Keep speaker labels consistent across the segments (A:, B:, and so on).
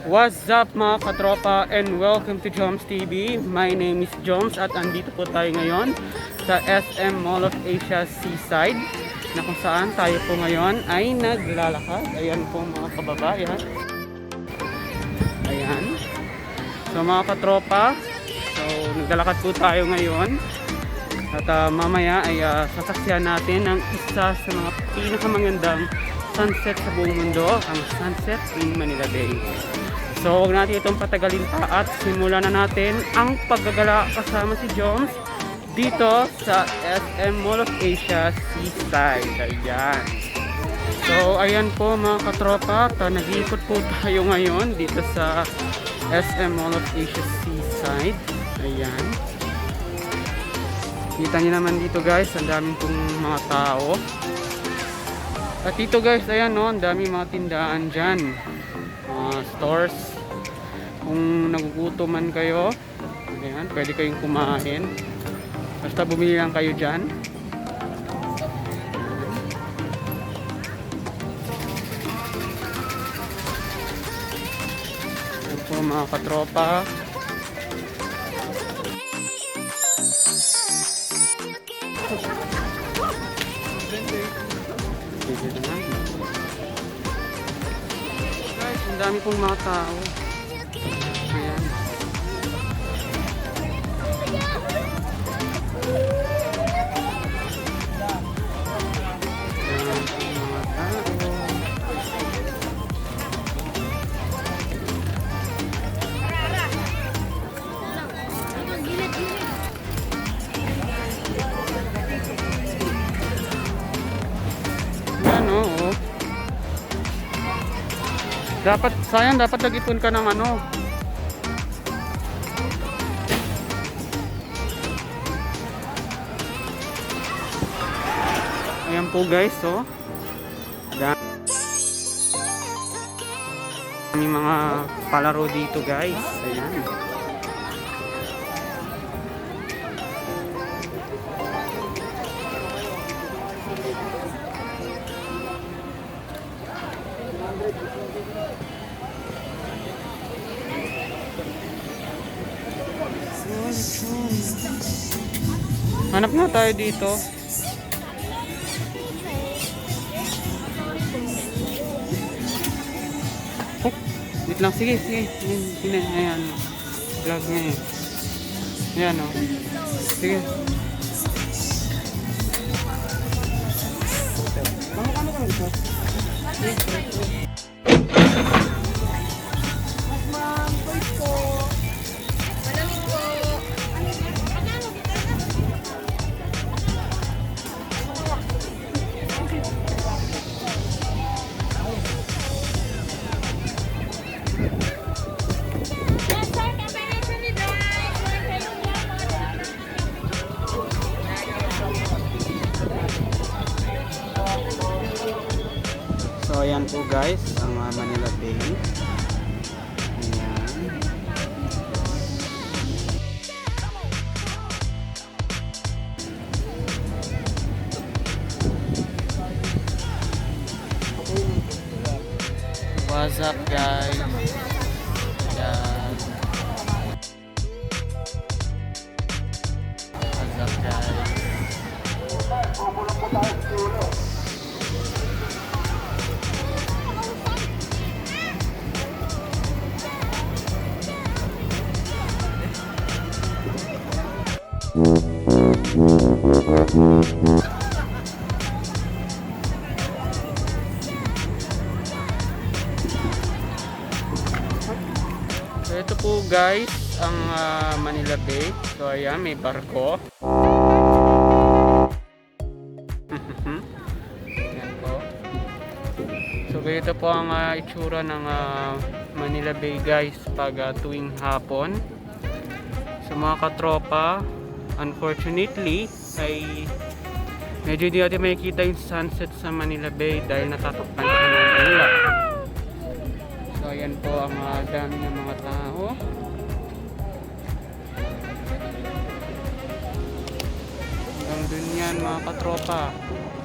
A: What's up mga katropa and welcome to JomzzT.V. My name is Jomzz at andito po tayo ngayon sa SM Mall of Asia Seaside na kung saan tayo po ngayon ay naglalakad. Ayan po mga kababayan. Ayan. So mga katropa, so naglalakad po tayo ngayon at mamaya ay sasaksihan natin ang isa sa mga pinakamagandang sunset sa buong mundo, ang sunset in Manila Bay. So huwag natin itong patagalin pa at simulan na natin ang paggagala kasama si Jomzz dito sa SM Mall of Asia Seaside. Ayan. So ayan po mga katropa, nag-iikot po tayo ngayon dito sa SM Mall of Asia Seaside. Ayan. Kita niyo naman dito guys, ang daming pong mga tao. At dito guys, ayan no, ang daming mga tindahan dyan. Stores. Kung nagugutom man kayo, ayan, pwede kayong kumain. Basta bumili lang kayo dyan. Ayan po mga katropa. Guys, ang dami pong mga tao. Ayan. Ayan pong mga tao. Ayan o. Dapat, sayang, dapat nag-ipon ka ng ano. Ayan po guys, oh. Dami mga palaro dito guys. Ayan. Hanap nga tayo dito. Oh, wait lang. Sige, sige. Ayan. Vlog nga eh. Ayan o. Sige. So ayan po guys, ang Manila Bay. Ayan. What's up guys? Ayan. What's up guys? So ito po guys ang Manila Bay. So ayan, may barko. Ayan po. So ganito po ang itsura ng Manila Bay guys pag tuwing hapon. So mga katropa, unfortunately ay medyo hindi natin makikita yung sunset sa Manila Bay dahil natatakpan siya ng ulap. So ayan po ang dami ng mga tao. Hanggang dun yan mga katropa.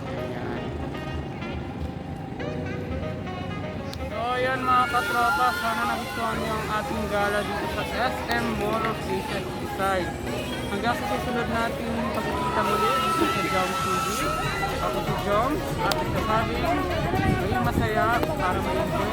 A: Ayan. So ayan mga katropa, sana nagustuhan niyo ang ating gala dito sa SM Mall of Asia Seaside. Hanggang sa susunod natin pagkikita muli dito sa JomzzT.V. Ako si Jomzz at ito sabing maging masaya para ma-enjoy